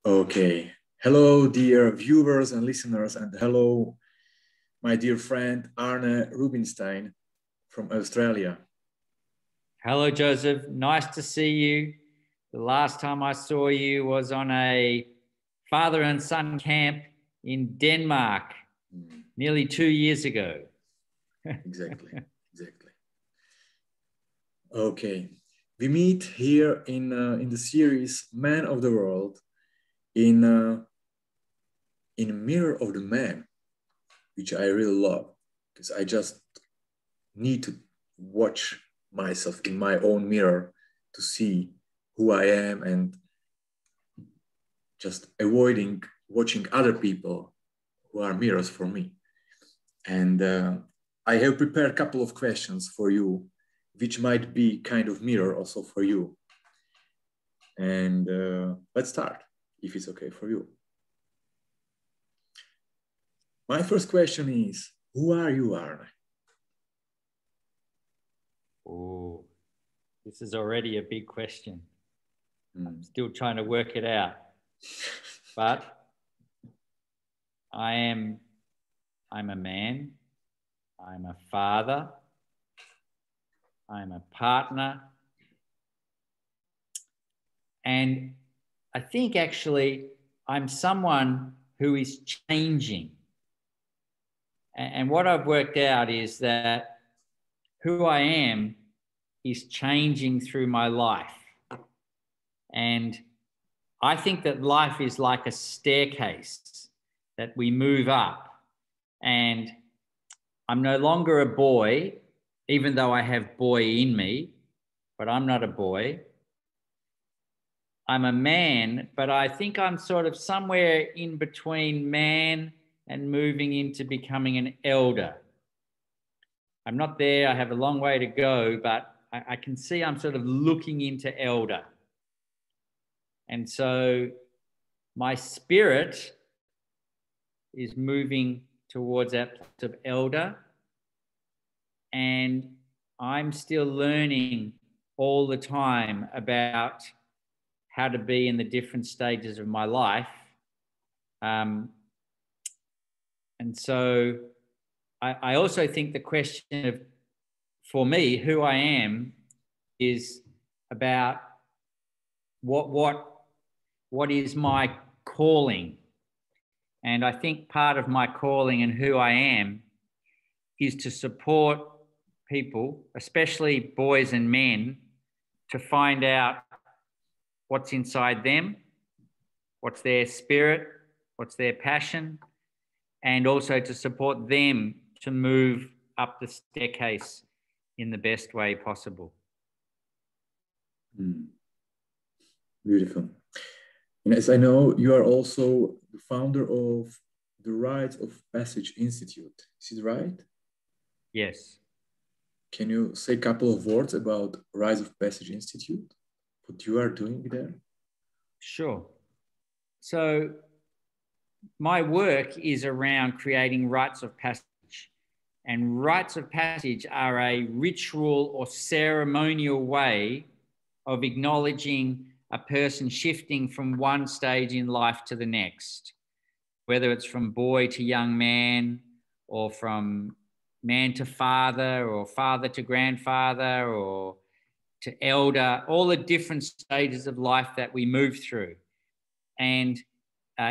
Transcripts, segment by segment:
Okay. Hello, dear viewers and listeners, and hello, my dear friend Arne Rubinstein from Australia. Hello, Joseph. Nice to see you. The last time I saw you was on a father and son camp in Denmark nearly 2 years ago. Exactly. Okay. We meet here in the series Man of the World in Mirror of the Man, which I really love because I just need to watch myself in my own mirror to see who I am and just avoiding watching other people who are mirrors for me. And I have prepared a couple of questions for you, which might be kind of mirror also for you. And let's start, if it's okay for you. My first question is, who are you, Arne? Oh, this is already a big question. I'm still trying to work it out. But I'm a man, I'm a father, I'm a partner, and I think actually I'm someone who is changing. And what I've worked out is that who I am is changing through my life. And I think that life is like a staircase that we move up. And I'm no longer a boy, even though I have boy in me, but I'm not a boy. I'm a man, but I think I'm sort of somewhere in between man and moving into becoming an elder. I'm not there, I have a long way to go, but I can see I'm sort of looking into elder. And so my spirit is moving towards that place of elder. And I'm still learning all the time about how to be in the different stages of my life. And so I also think the question of, for me, who I am is about what is my calling. And I think part of my calling and who I am is to support people, especially boys and men, to find out what's inside them, what's their spirit, what's their passion, and also to support them to move up the staircase in the best way possible. Beautiful. And as I know, you are also the founder of the Rites of Passage Institute. Is it right? Yes. Can you say a couple of words about Rites of Passage Institute? What you are doing there? Sure. So my work is around creating rites of passage. And rites of passage are a ritual or ceremonial way of acknowledging a person shifting from one stage in life to the next, whether it's from boy to young man, or from man to father, or father to grandfather, or to elder, all the different stages of life that we move through. And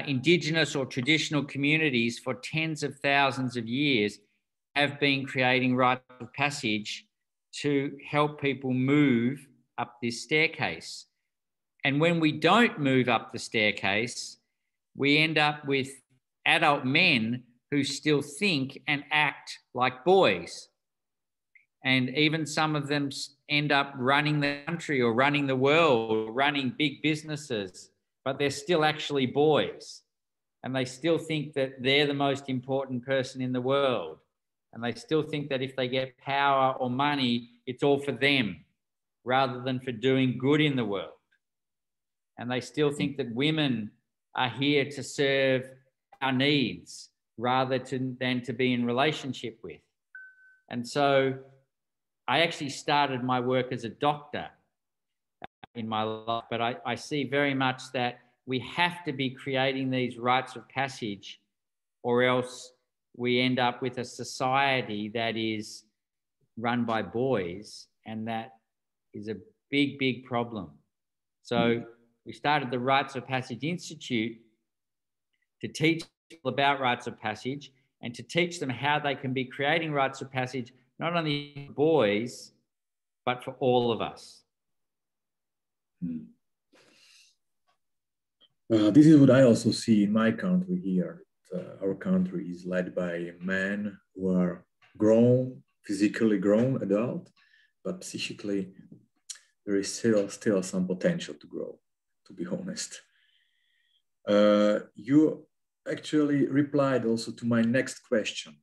indigenous or traditional communities for tens of thousands of years have been creating rites of passage to help people move up this staircase. And when we don't move up the staircase, we end up with adult men who still think and act like boys. And even some of them end up running the country or running the world, or running big businesses, but they're still actually boys. And they still think that they're the most important person in the world. And they still think that if they get power or money, it's all for them rather than for doing good in the world. And they still think that women are here to serve our needs rather than to be in relationship with. And so I actually started my work as a doctor in my life, but I see very much that we have to be creating these rites of passage, or else we end up with a society that is run by boys, and that is a big, big problem. So we started the Rites of Passage Institute to teach people about rites of passage and to teach them how they can be creating rites of passage, not only for boys, but for all of us. This is what I also see in my country here. Our country is led by men who are grown, physically grown adult, but psychically there is still some potential to grow, to be honest. You actually replied also to my next question.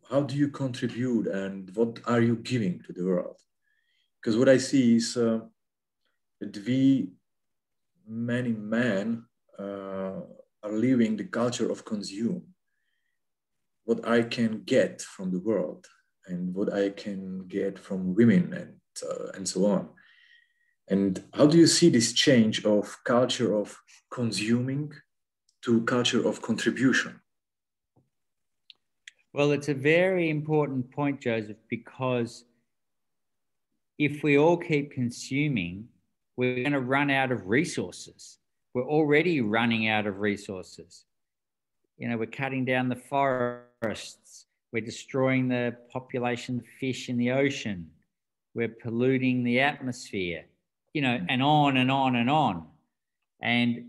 How do you contribute and what are you giving to the world? Because what I see is that many men are living the culture of consume. What I can get from the world and what I can get from women and so on. And how do you see this change of culture of consuming to culture of contribution? Well, it's a very important point, Joseph, because if we all keep consuming, we're going to run out of resources. We're already running out of resources. You know, we're cutting down the forests. We're destroying the population of fish in the ocean. We're polluting the atmosphere, you know, and on and on and on. And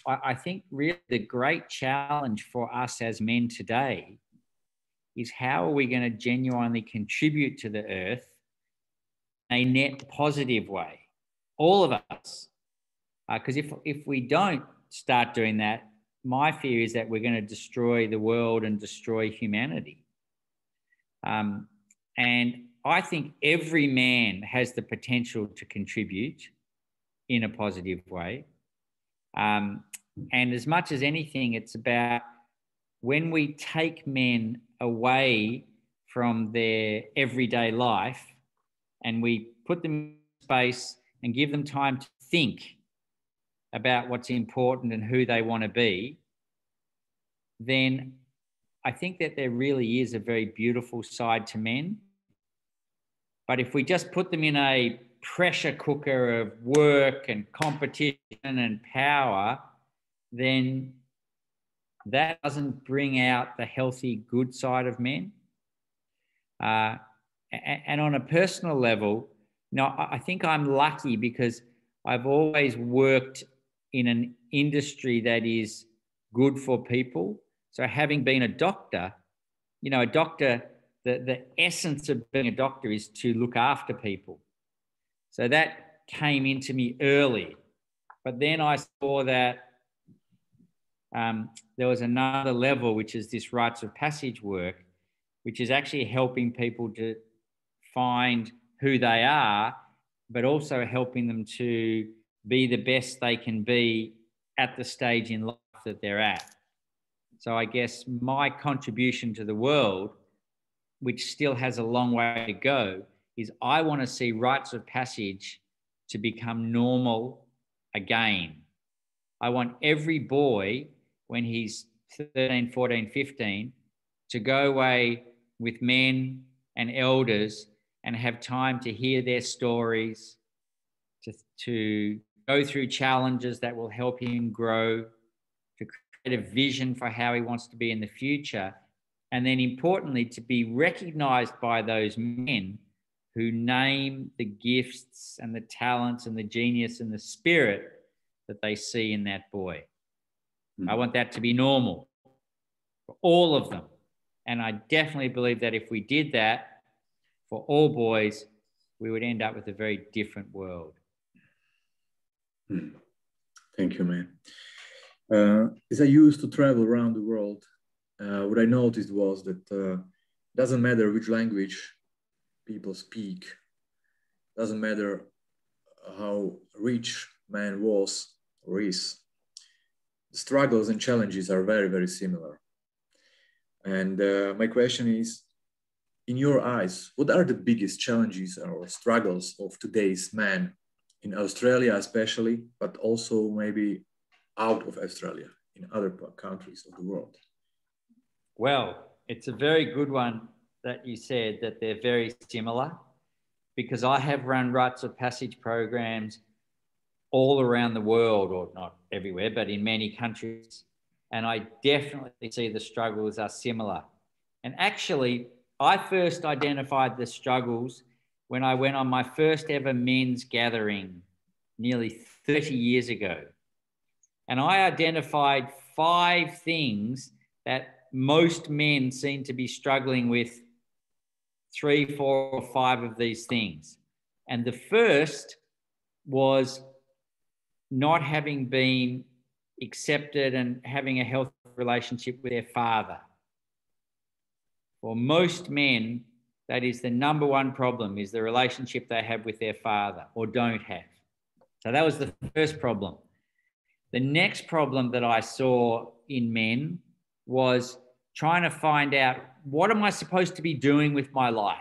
I think really the great challenge for us as men today is how are we going to genuinely contribute to the earth in a net positive way? All of us. Because if we don't start doing that, my fear is that we're going to destroy the world and destroy humanity. And I think every man has the potential to contribute in a positive way. And as much as anything, it's about when we take men away from their everyday life and we put them in space and give them time to think about what's important and who they want to be, then I think that there really is a very beautiful side to men. But if we just put them in a pressure cooker of work and competition and power, then that doesn't bring out the healthy, good side of men. And on a personal level, I think I'm lucky because I've always worked in an industry that is good for people. So having been a doctor, you know, a doctor, the essence of being a doctor is to look after people. So that came into me early. But then I saw that there was another level, which is this rites of passage work, which is actually helping people to find who they are, but also helping them to be the best they can be at the stage in life that they're at. So I guess my contribution to the world, which still has a long way to go, is I want to see rites of passage to become normal again. I want every boy, when he's 13, 14, 15, to go away with men and elders and have time to hear their stories, to go through challenges that will help him grow, to create a vision for how he wants to be in the future, and then importantly, to be recognized by those men who name the gifts and the talents and the genius and the spirit that they see in that boy. I want that to be normal for all of them. And I definitely believe that if we did that for all boys, we would end up with a very different world. Thank you, man. As I used to travel around the world, what I noticed was that it doesn't matter which language people speak, doesn't matter how rich man was or is, the struggles and challenges are very, very similar. And my question is, in your eyes, what are the biggest challenges or struggles of today's man in Australia especially, but also maybe out of Australia in other countries of the world? Well, it's a very good one that you said that they're very similar, because I have run rites of passage programs all around the world, or not everywhere, but in many countries. And I definitely see the struggles are similar. And actually, I first identified the struggles when I went on my first ever men's gathering nearly 30 years ago. And I identified 5 things that most men seem to be struggling with, 3, 4, or 5 of these things. And the first was not having been accepted and having a healthy relationship with their father. For most men, that is the number one problem, is the relationship they have with their father or don't have. So that was the first problem. The next problem that I saw in men was trying to find out, what am I supposed to be doing with my life?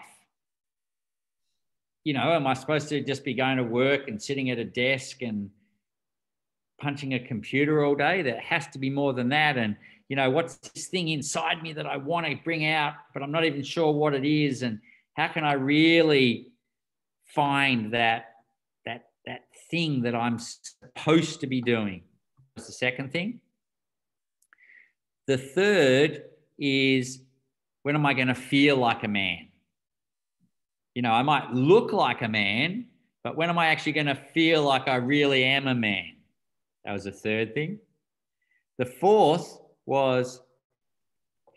You know, am I supposed to just be going to work and sitting at a desk and punching a computer all day? There has to be more than that. And, you know, what's this thing inside me that I want to bring out, but I'm not even sure what it is? And how can I really find that thing that I'm supposed to be doing? That's the second thing. The third is, when am I going to feel like a man? You know, I might look like a man, but when am I actually going to feel like I really am a man? That was the third thing. The fourth was,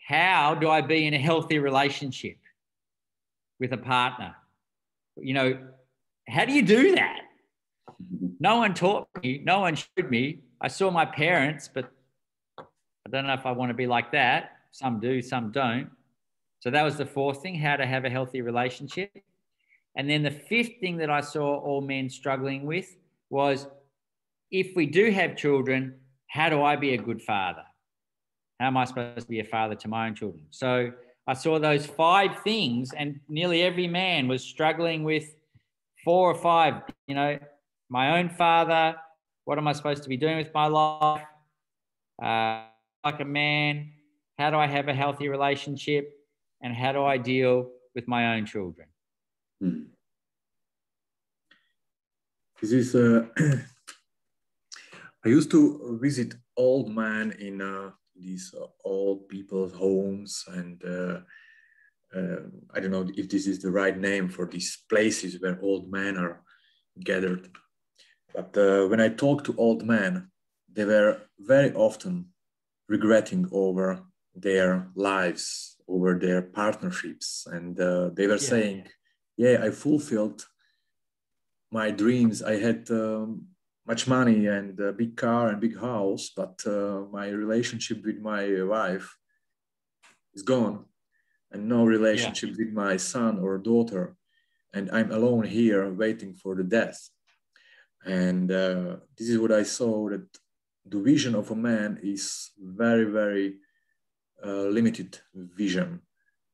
how do I be in a healthy relationship with a partner? You know, how do you do that? No one taught me. No one showed me. I saw my parents, but I don't know if I want to be like that. Some do, some don't. So that was the fourth thing, how to have a healthy relationship. And then the fifth thing that I saw all men struggling with was, if we do have children, how do I be a good father? How am I supposed to be a father to my own children? So I saw those 5 things, and nearly every man was struggling with 4 or 5, you know, my own father, what am I supposed to be doing with my life? Like a man, how do I have a healthy relationship? And how do I deal with my own children? This is, I used to visit old men in these old people's homes, and I don't know if this is the right name for these places where old men are gathered. But when I talked to old men, they were very often regretting over their lives, over their partnerships. And they were saying, yeah, I fulfilled my dreams. I had much money and a big car and big house, but my relationship with my wife is gone, and no relationship with my son or daughter. And I'm alone here waiting for the death. And this is what I saw, that the vision of a man is very, very limited vision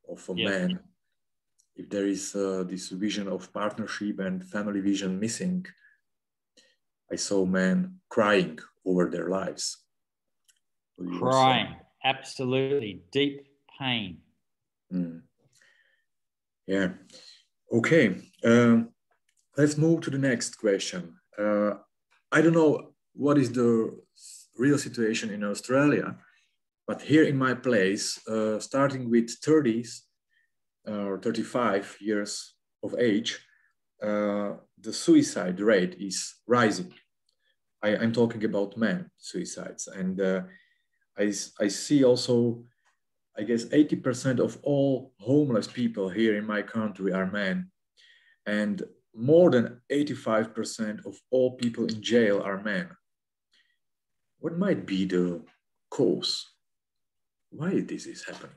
of a man. If there is this vision of partnership and family vision missing, I saw men crying over their lives. Crying, absolutely, deep pain. Yeah. Okay. Let's move to the next question. I don't know what is the real situation in Australia, but here in my place, starting with 30s or 35 years of age, the suicide rate is rising. I'm talking about men suicides. And I see also, I guess 80% of all homeless people here in my country are men. And more than 85% of all people in jail are men. What might be the cause? Why this is happening?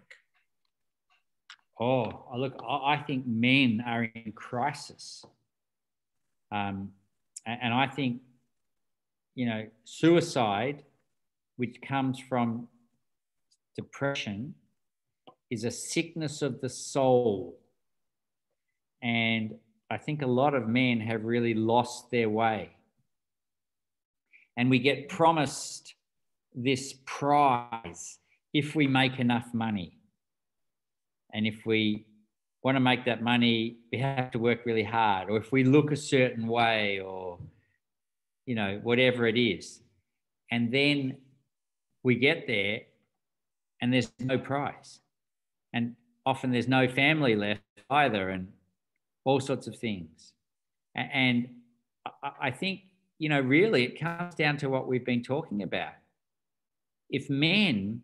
Oh, look, I think men are in crisis. And I think, you know, suicide, which comes from depression, is a sickness of the soul. And I think a lot of men have really lost their way. And we get promised this prize if we make enough money. And if we want to make that money, we have to work really hard, or if we look a certain way, or, you know, whatever it is. And then we get there and there's no prize. And often there's no family left either, and all sorts of things. And I think, you know, really it comes down to what we've been talking about. If men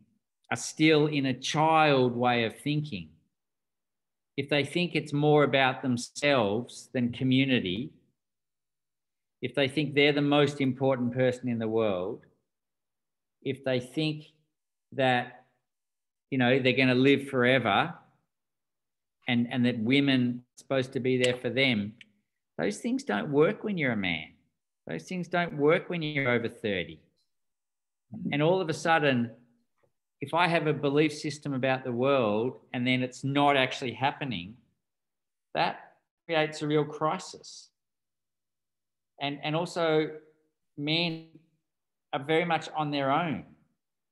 are still in a child way of thinking, if they think it's more about themselves than community, if they think they're the most important person in the world, if they think that, you know, they're going to live forever, and that women are supposed to be there for them, those things don't work when you're a man. Those things don't work when you're over 30. And all of a sudden, if I have a belief system about the world and then it's not actually happening, that creates a real crisis. And also, men are very much on their own.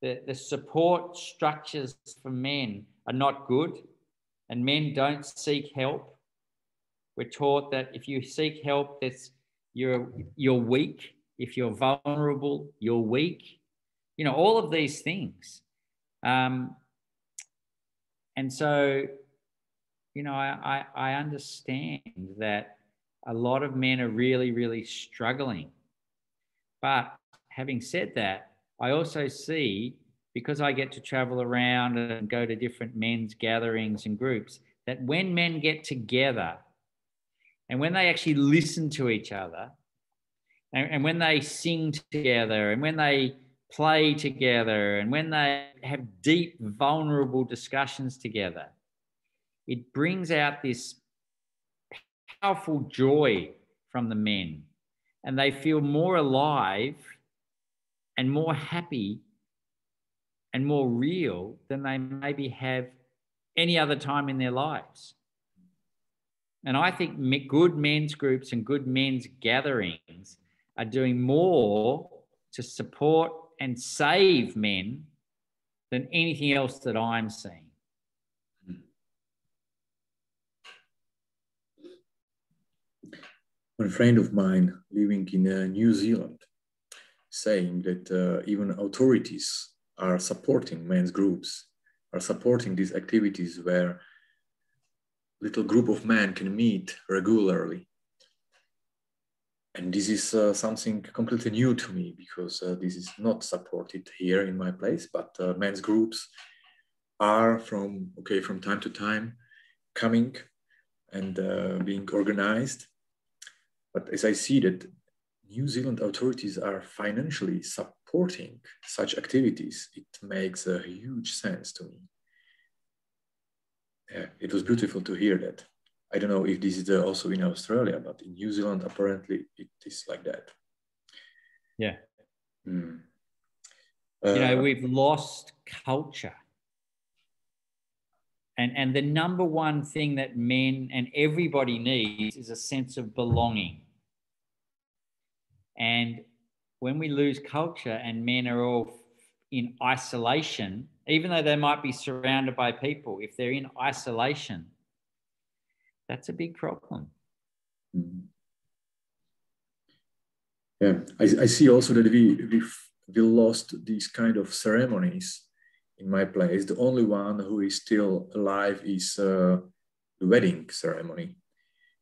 The support structures for men are not good, and men don't seek help. We're taught that if you seek help, you're weak. If you're vulnerable, you're weak. You know, all of these things. And so, you know, I understand that a lot of men are really, really struggling. But having said that, I also see, because I get to travel around and go to different men's gatherings and groups, that when men get together and when they actually listen to each other, and when they sing together, and when they play together, and when they have deep, vulnerable discussions together, it brings out this powerful joy from the men, and they feel more alive and more happy and more real than they maybe have any other time in their lives. And I think good men's groups and good men's gatherings are doing more to support and save men than anything else that I'm seeing. One friend of mine living in New Zealand saying that even authorities are supporting men's groups, are supporting these activities where little group of men can meet regularly. And this is something completely new to me, because this is not supported here in my place, but men's groups are from time to time coming and being organized. But as I see that New Zealand authorities are financially supporting such activities, it makes a huge sense to me. Yeah, it was beautiful to hear that. I don't know if this is also in Australia, but in New Zealand, apparently it is like that. Yeah. You know, we've lost culture. And the number one thing that men and everybody needs is a sense of belonging. And when we lose culture and men are all in isolation, even though they might be surrounded by people, if they're in isolation, that's a big problem. Yeah, I see also that we lost these kind of ceremonies in my place. The only one who is still alive is the wedding ceremony.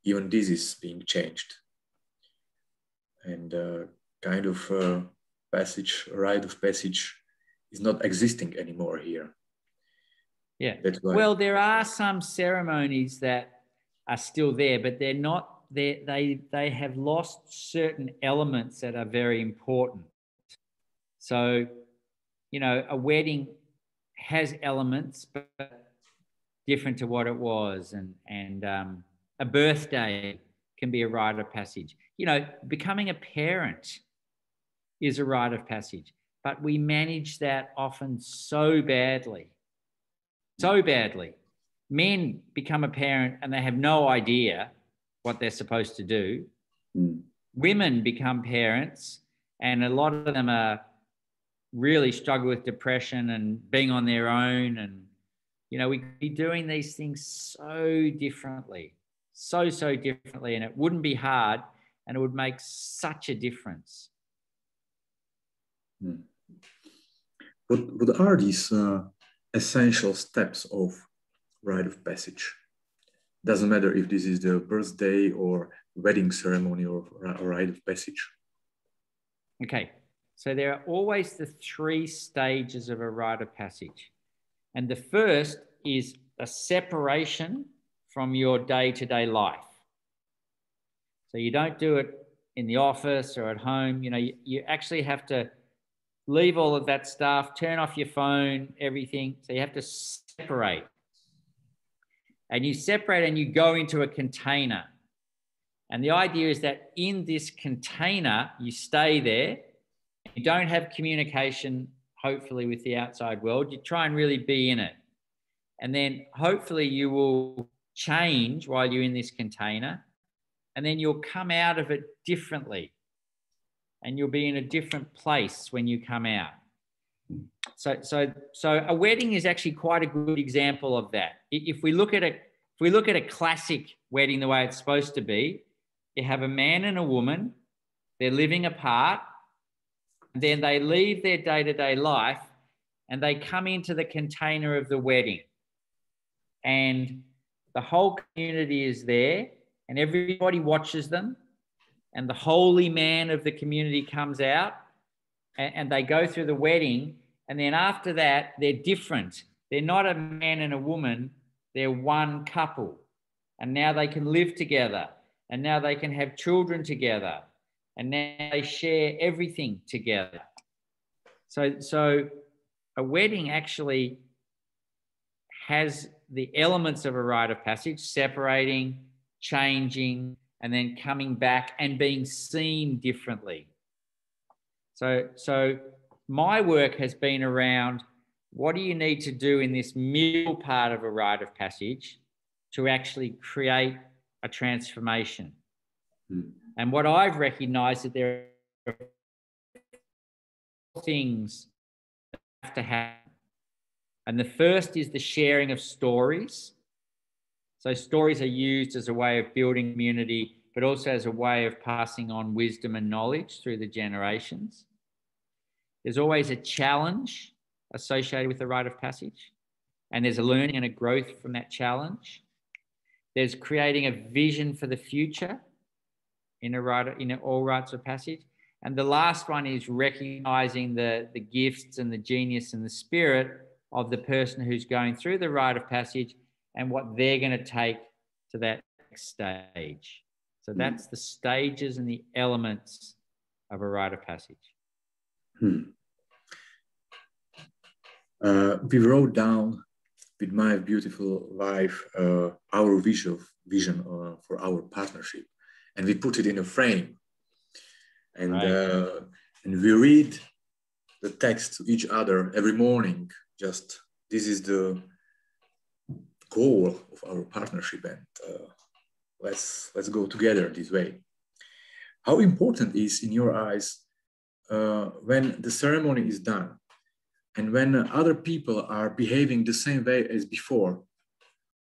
Even this is being changed. And kind of rite of passage is not existing anymore here. Yeah. Well, there are some ceremonies that are still there, but they're not. They have lost certain elements that are very important. So, you know, a wedding has elements, but different to what it was, and a birthday can be a rite of passage. You know, becoming a parent is a rite of passage, but we manage that often so badly. So badly. Men become a parent and they have no idea what they're supposed to do. Women become parents and a lot of them are really struggle with depression and being on their own. And, you know, we'd be doing these things so differently, so differently. And it wouldn't be hard and it would make such a difference. What are these essential steps of rite of passage? Doesn't matter if this is the birthday or wedding ceremony or rite of passage. Okay, so there are always the 3 stages of a rite of passage. And the first is a separation from your day-to-day life. So you don't do it in the office or at home. You know, you actually have to leave all of that stuff, turn off your phone, everything. So you have to separate. And you separate and you go into a container. And the idea is that in this container, you stay there. You don't have communication, hopefully, with the outside world. You try and really be in it. And then hopefully you will change while you're in this container. And then you'll come out of it differently. And you'll be in a different place when you come out. So a wedding is actually quite a good example of that. If we look at a classic wedding the way it's supposed to be, you have a man and a woman, they're living apart, and then they leave their day-to-day life and they come into the container of the wedding. And the whole community is there and everybody watches them. And the holy man of the community comes out and they go through the wedding. And then after that, they're different. They're not a man and a woman. They're one couple. And now they can live together. And now they can have children together. And now they share everything together. So a wedding actually has the elements of a rite of passage, separating, changing, and then coming back and being seen differently. So my work has been around what do you need to do in this middle part of a rite of passage to actually create a transformation. And what I've recognized that there are things that have to happen. And the first is the sharing of stories. So stories are used as a way of building community, but also as a way of passing on wisdom and knowledge through the generations. There's always a challenge associated with the rite of passage, and there's a learning and a growth from that challenge. There's creating a vision for the future in all rites of passage. And the last one is recognizing the gifts and the genius and the spirit of the person who's going through the rite of passage and what they're going to take to that next stage. So that's the stages and the elements of a rite of passage. We wrote down with my beautiful wife our vision for our partnership, and we put it in a frame. And right. And we read the text to each other every morning. Just this is the goal of our partnership, and let's go together this way. How important is, in your eyes, when the ceremony is done and when other people are behaving the same way as before,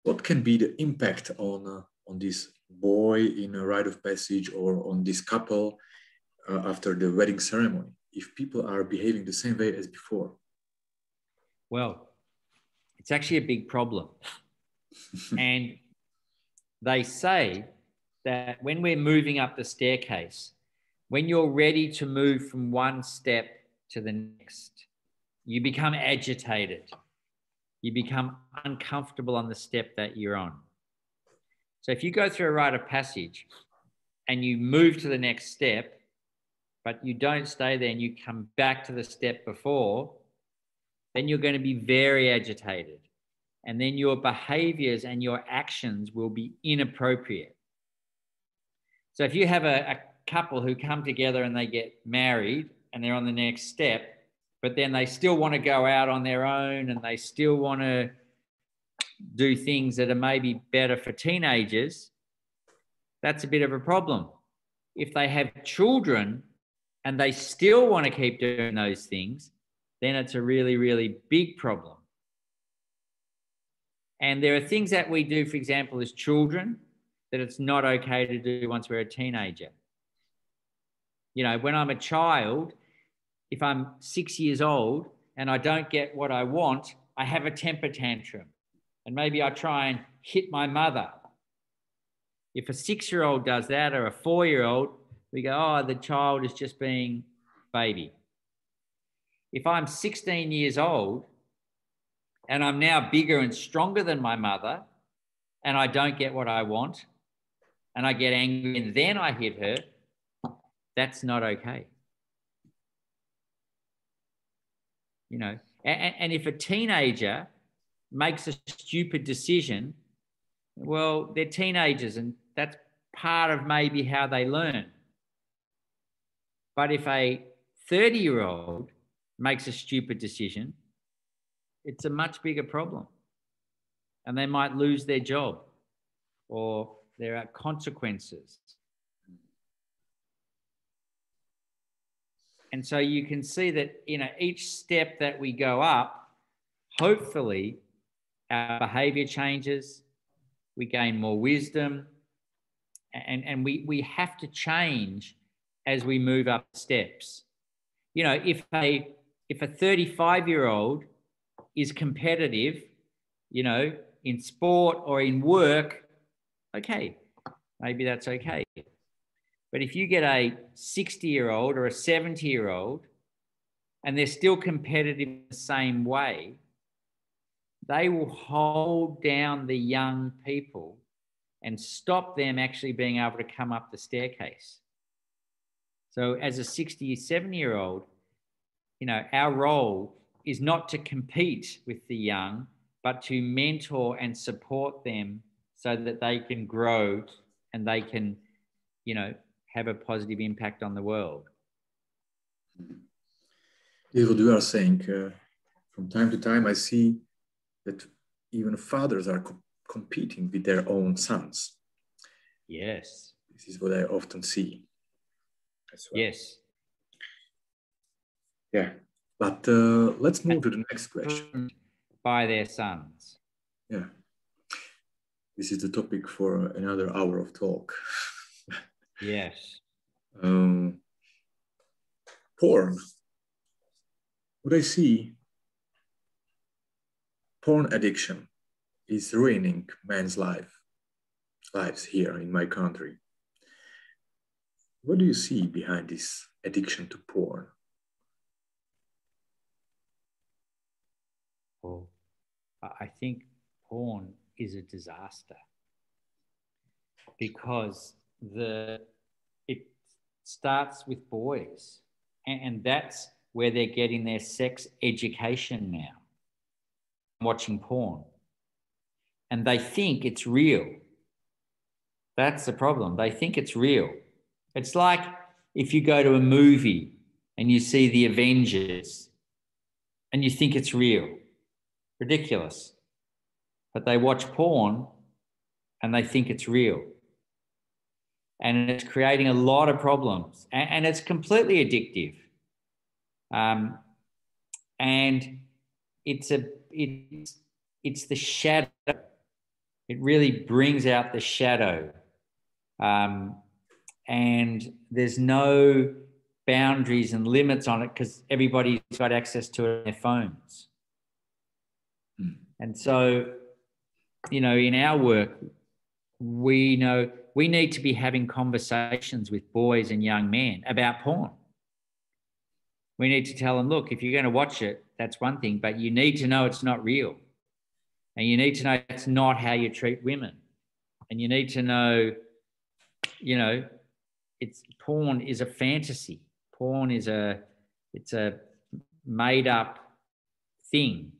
what can be the impact on this boy in a rite of passage or on this couple after the wedding ceremony, if people are behaving the same way as before? Well, it's actually a big problem. And they say that when we're moving up the staircase, when you're ready to move from one step to the next, you become agitated. You become uncomfortable on the step that you're on. So if you go through a rite of passage and you move to the next step, but you don't stay there and you come back to the step before, then you're going to be very agitated. And then your behaviors and your actions will be inappropriate. So if you have a couple who come together and they get married and they're on the next step, but then they still want to go out on their own and they still want to do things that are maybe better for teenagers, that's a bit of a problem. If they have children and they still want to keep doing those things, then it's a really, really big problem. And there are things that we do, for example, as children, that it's not okay to do once we're a teenager. You know, when I'm a child, if I'm 6 years old and I don't get what I want, I have a temper tantrum. And maybe I try and hit my mother. If a 6-year-old does that, or a 4-year-old, we go, oh, the child is just being baby. If I'm 16 years old and I'm now bigger and stronger than my mother, and I don't get what I want, and I get angry and then I hit her, that's not okay. You know, and if a teenager makes a stupid decision, well, they're teenagers and that's part of maybe how they learn. But if a 30-year-old makes a stupid decision, it's a much bigger problem. And they might lose their job, or there are consequences. And so you can see that, you know, each step that we go up, hopefully our behavior changes, we gain more wisdom, and we have to change as we move up steps. You know, if a 35-year-old is competitive, you know, in sport or in work, okay, maybe that's okay. But if you get a 60-year-old or a 70-year-old and they're still competitive in the same way, they will hold down the young people and stop them actually being able to come up the staircase. So as a 60, 70-year-old, you know, our role is not to compete with the young, but to mentor and support them so that they can grow and they can, you know, have a positive impact on the world. This is what you are saying. From time to time, I see that even fathers are competing with their own sons. Yes. This is what I often see as well. Yes. Yeah. But let's move to the next question. By their sons. Yeah. This is the topic for another hour of talk. Yes. Porn. What I see, porn addiction is ruining men's lives here in my country. What do you see behind this addiction to porn? Well, I think porn is a disaster because it starts with boys, and that's where they're getting their sex education now, watching porn. And they think it's real. That's the problem. They think it's real. It's like if you go to a movie and you see the Avengers and you think it's real. Ridiculous. But they watch porn and they think it's real. And it's creating a lot of problems. And it's completely addictive. And it's the shadow. It really brings out the shadow. And there's no boundaries and limits on it because everybody's got access to it on their phones. And so, you know, in our work, we know we need to be having conversations with boys and young men about porn. We need to tell them, look, if you're going to watch it, that's one thing, but you need to know it's not real. And you need to know that's not how you treat women. And you need to know, you know, porn is a fantasy. Porn is it's a made up thing.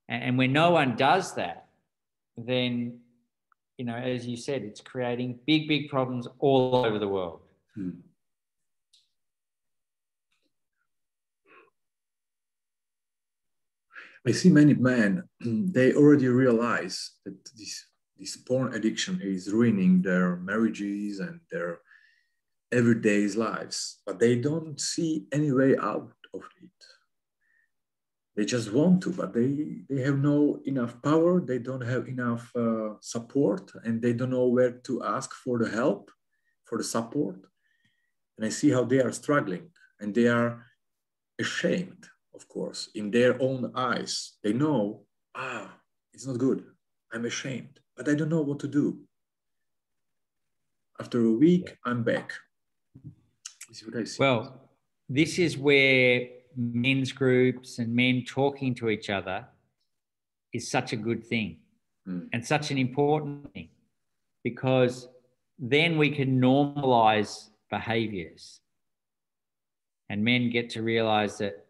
And when no one does that, then, you know, as you said, it's creating big, big problems all over the world. I see many men, they already realize that this porn addiction is ruining their marriages and their everyday lives, but they don't see any way out of it. They just want to, but they have no enough power. They don't have enough support, and they don't know where to ask for the help, for the support. And I see how they are struggling, and they are ashamed, of course, in their own eyes. They know, it's not good. I'm ashamed, but I don't know what to do. After a week, I'm back. This is what I see. Well, this is where men's groups and men talking to each other is such a good thing and such an important thing, because then we can normalize behaviors, and men get to realize that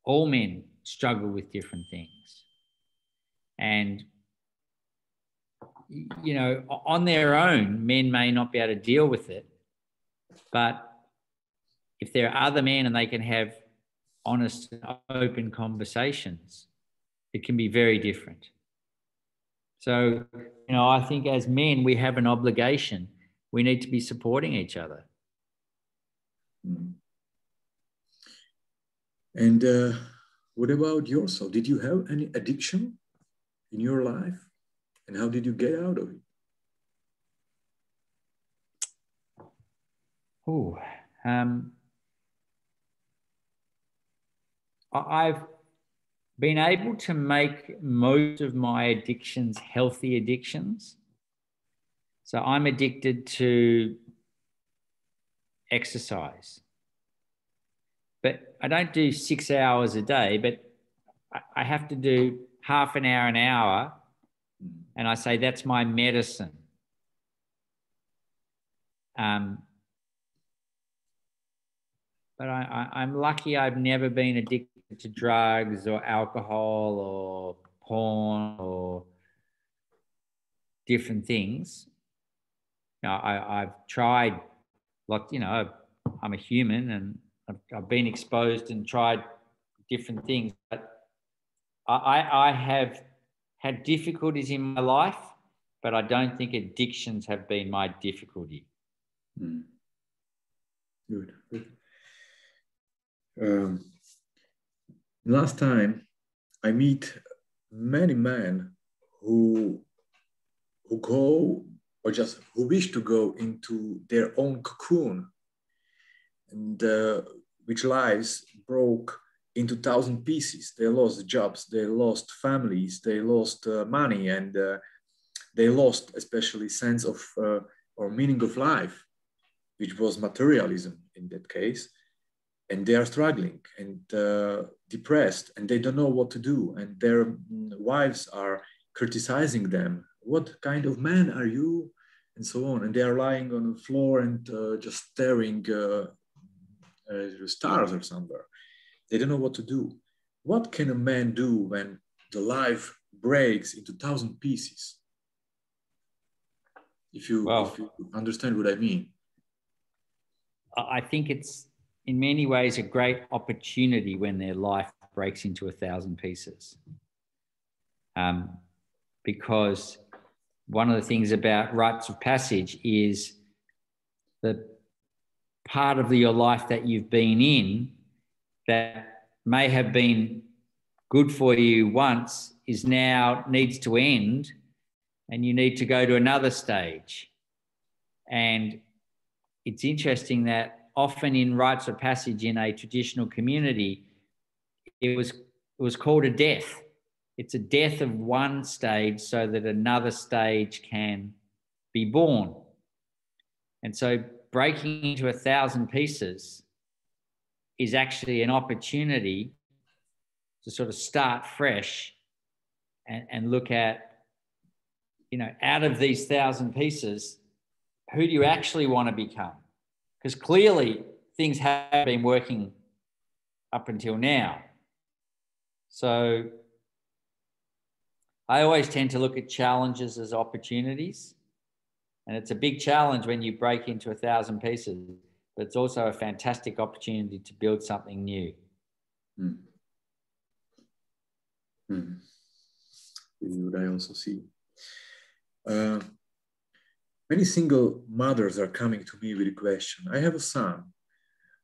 all men struggle with different things. And, you know, on their own, men may not be able to deal with it, but if there are other men and they can have honest, open conversations, it can be very different. So, you know, I think as men, we have an obligation. We need to be supporting each other. And what about yourself? Did you have any addiction in your life? And how did you get out of it? I've been able to make most of my addictions healthy addictions. So I'm addicted to exercise. But I don't do 6 hours a day, but I have to do half an hour, and I say that's my medicine. But I'm lucky I've never been addicted to drugs or alcohol or porn or different things. You know, I've tried, like, you know, I'm a human and I've been exposed and tried different things. But I have had difficulties in my life, but I don't think addictions have been my difficulty. Good. Last time I meet many men who go, or just who wish to go into their own cocoon, and which lives broke into 1,000 pieces. They lost jobs, they lost families, they lost money, and they lost especially sense of or meaning of life, which was materialism in that case. And they are struggling and depressed, and they don't know what to do. And their wives are criticizing them. What kind of man are you? And so on. And they are lying on the floor and just staring stars or somewhere. They don't know what to do. What can a man do when the life breaks into 1,000 pieces? If you understand what I mean. I think it's in many ways a great opportunity when their life breaks into 1,000 pieces. Because one of the things about rites of passage is the part of your life that you've been in that may have been good for you once is now needs to end, and you need to go to another stage. And it's interesting that often in rites of passage in a traditional community, it was called a death. It's a death of one stage so that another stage can be born. And so breaking into 1,000 pieces is actually an opportunity to sort of start fresh and look at, you know, out of these 1,000 pieces, who do you actually want to become? Because clearly things have been working up until now. So I always tend to look at challenges as opportunities. And it's a big challenge when you break into 1,000 pieces, but it's also a fantastic opportunity to build something new. This is what I also see. Many single mothers are coming to me with a question. I have a son.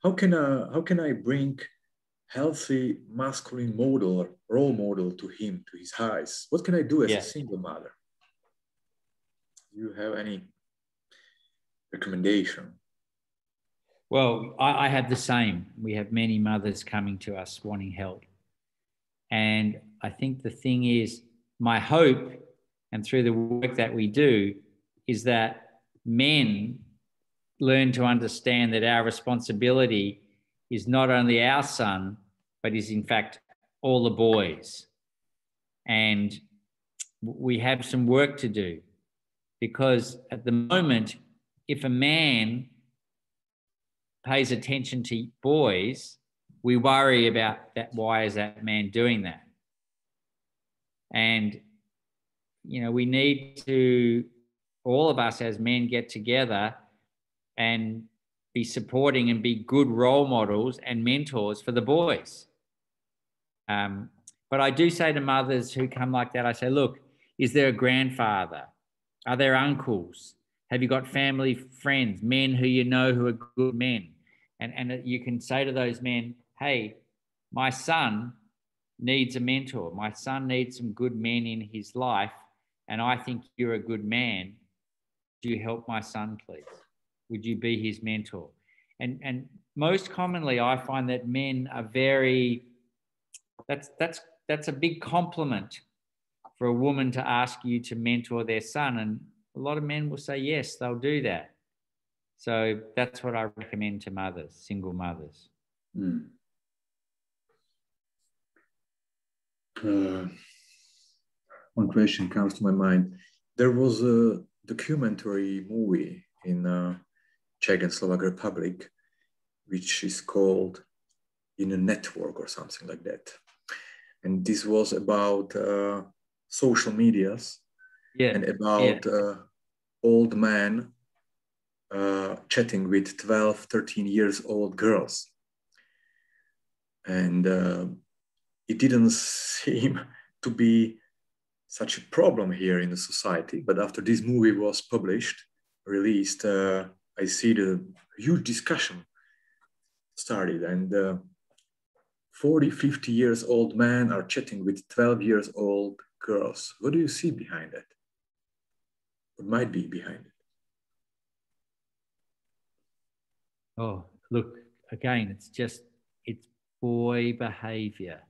How can I bring healthy masculine model or role model to him, to his eyes? What can I do as a Yeah. single mother? Do you have any recommendation? Well, I have the same. We have many mothers coming to us wanting help. And I think the thing is, my hope, and through the work that we do, is that men learn to understand that our responsibility is not only our son, but is in fact all the boys. And we have some work to do, because at the moment, if a man pays attention to boys, we worry about that. Why is that man doing that? And, you know, we need to, all of us as men, get together and be supporting and be good role models and mentors for the boys. But I do say to mothers who come like that, I say, look, is there a grandfather? Are there uncles? Have you got family, friends, men who you know who are good men? And you can say to those men, hey, my son needs a mentor. My son needs some good men in his life, and I think you're a good man. Would you help my son, please? Would you be his mentor? And most commonly, I find that men are very, that's a big compliment for a woman to ask you to mentor their son. And a lot of men will say, yes, they'll do that. So that's what I recommend to mothers, single mothers. Mm. One question comes to my mind. There was a documentary movie in Czech and Slovak Republic, which is called In a Network or something like that. And this was about social medias and about old men chatting with 12, 13 years old girls. And it didn't seem to be such a problem here in the society. But after this movie was published, released, I see the huge discussion started. And 40, 50 years old men are chatting with 12 years old girls. What do you see behind it? What might be behind it? Oh, look, again, it's boy behavior.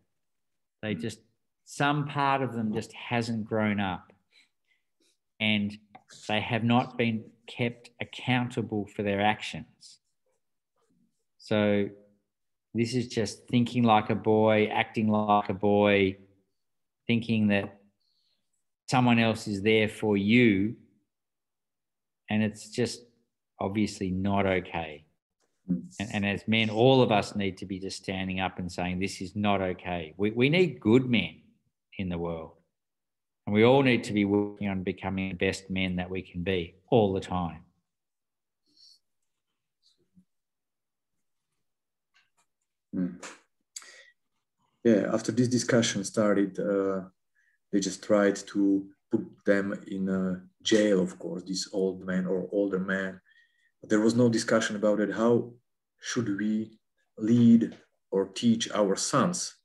They just, some part of them just hasn't grown up, and they have not been kept accountable for their actions. So this is just thinking like a boy, acting like a boy, thinking that someone else is there for you. And it's just obviously not okay. And as men, all of us need to be just standing up and saying, this is not okay. We need good men in the world. And we all need to be working on becoming the best men that we can be all the time. Yeah, after this discussion started, they just tried to put them in a jail, of course, this old man or older man. But there was no discussion about it. How should we lead or teach our sons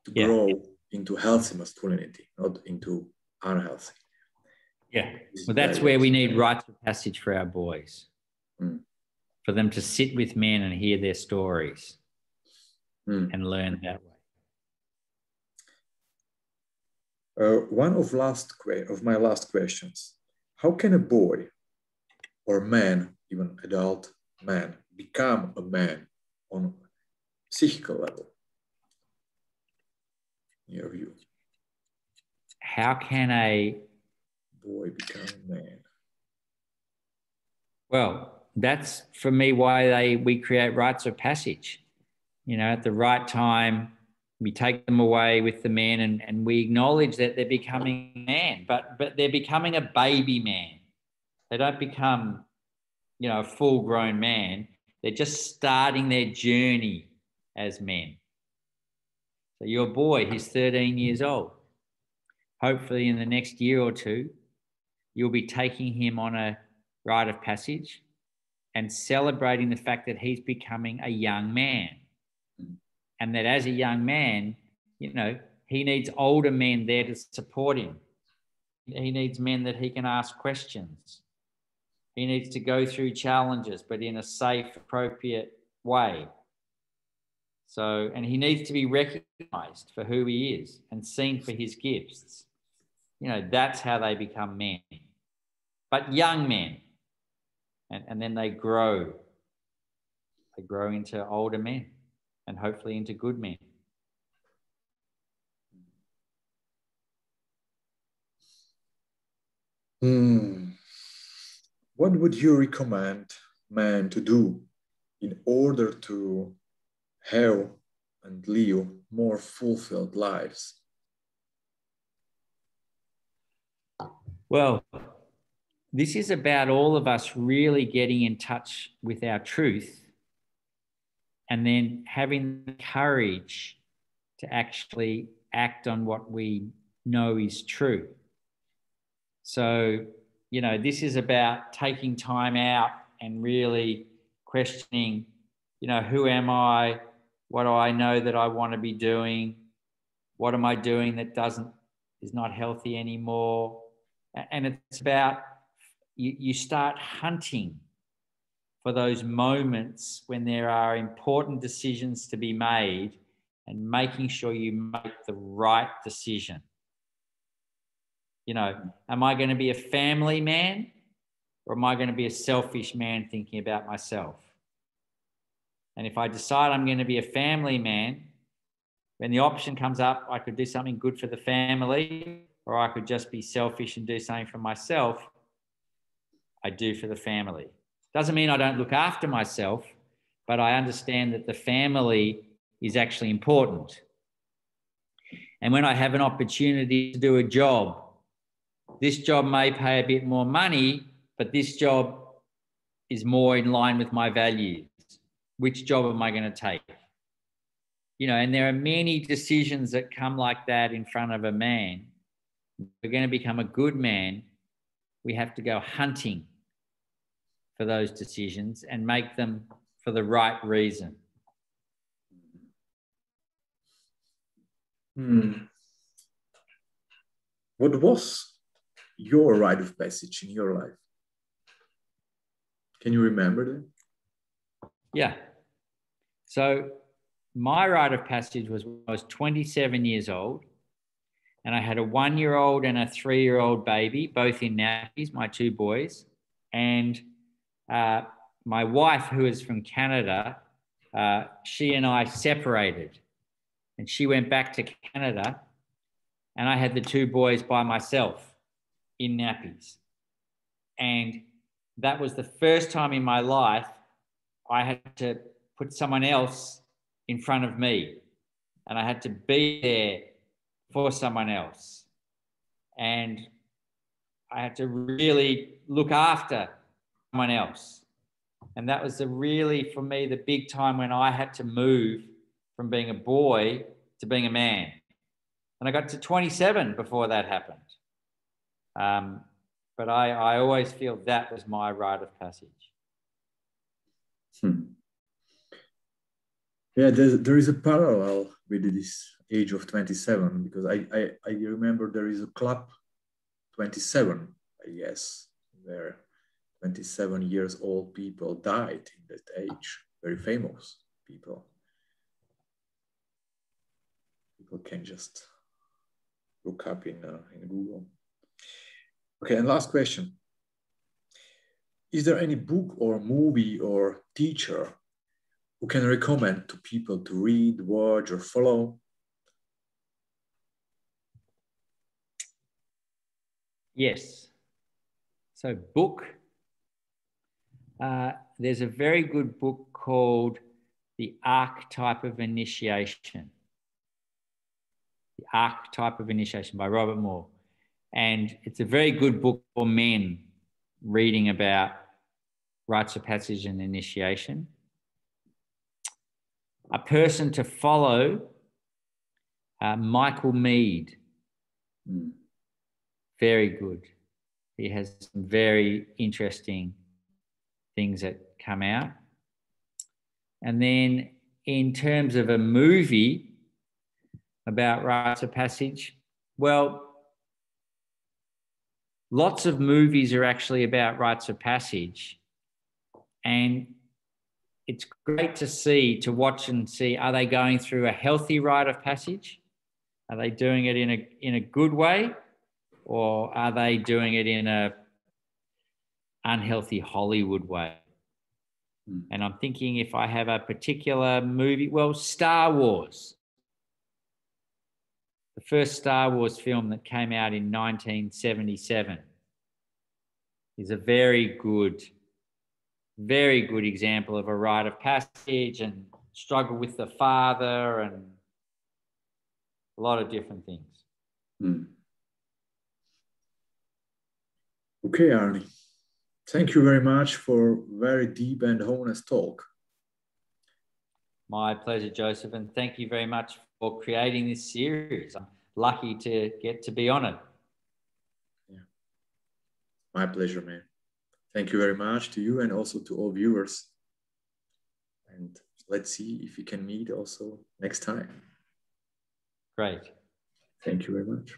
to grow into healthy masculinity, not into unhealthy? Yeah, well, that's where we need rites of passage for our boys, for them to sit with men and hear their stories and learn that way. One of my last questions: how can a boy or man, even adult man, become a man on a psychical level, in your view? How can a boy become a man? Well, that's for me why we create rites of passage. You know, at the right time, we take them away with the men, and we acknowledge that they're becoming a man, but they're becoming a baby man. They don't become, you know, a full-grown man. They're just starting their journey as men. So your boy, he's 13 years old. Hopefully in the next year or two, you'll be taking him on a rite of passage and celebrating the fact that he's becoming a young man. and that as a young man, he needs older men there to support him. He needs men that he can ask questions. He needs to go through challenges, but in a safe, appropriate way. So, and he needs to be recognized for who he is and seen for his gifts. That's how they become men. But young men, and then they grow. They grow into older men and hopefully into good men. What would you recommend men to do in order to have and live more fulfilled lives? Well, this is about all of us really getting in touch with our truth and then having the courage to actually act on what we know is true. So, this is about taking time out and really questioning, who am I? What do I know that I want to be doing? What am I doing that is not healthy anymore? And it's about, you start hunting for those moments when there are important decisions to be made and making sure you make the right decision. Am I going to be a family man or am I going to be a selfish man thinking about myself? And if I decide I'm going to be a family man, when the option comes up, I could do something good for the family or I could just be selfish and do something for myself. I do for the family. Doesn't mean I don't look after myself, but I understand that the family is actually important. And when I have an opportunity to do a job, this job may pay a bit more money, but this job is more in line with my values. Which job am I going to take? And there are many decisions that come like that in front of a man. If we're going to become a good man, we have to go hunting for those decisions and make them for the right reason. What was your rite of passage in your life? Can you remember that? Yeah. So my rite of passage was when I was 27 years old and I had a 1-year-old and a 3-year-old baby, both in nappies, my 2 boys. And my wife, who is from Canada, she and I separated and she went back to Canada and I had the 2 boys by myself in nappies. And that was the first time in my life I had to put someone else in front of me and I had to be there for someone else. And I had to really look after someone else. And that was for me, the big time when I had to move from being a boy to being a man. And I got to 27 before that happened. But I always feel that was my rite of passage. Yeah, there is a parallel with this age of 27 because I remember there is a club 27, I guess, where 27 years old people died in that age, very famous people. People can just look up in Google. Okay, and last question. Is there any book or movie or teacher who can recommend to people to read, watch, or follow? Yes. So book, there's a very good book called The Archetype of Initiation. The Archetype of Initiation by Robert Moore. And it's a very good book for men reading about rites of passage and initiation. A person to follow, Michael Meade. Very good. He has some very interesting things that come out. And then in terms of a movie about rites of passage, well, lots of movies are actually about rites of passage. And it's great to watch and see, are they going through a healthy rite of passage? Are they doing it in a good way? Or are they doing it in a unhealthy Hollywood way? And I'm thinking if I have a particular movie, well, Star Wars. The first Star Wars film that came out in 1977 is a very good example of a rite of passage and struggle with the father and a lot of different things. Okay, Arnie. Thank you very much for very deep and honest talk. My pleasure, Joseph, and thank you very much for creating this series. I'm lucky to get to be on it. Yeah. My pleasure, man. Thank you very much to you and also to all viewers. And let's see if we can meet also next time. Great. Thank you very much.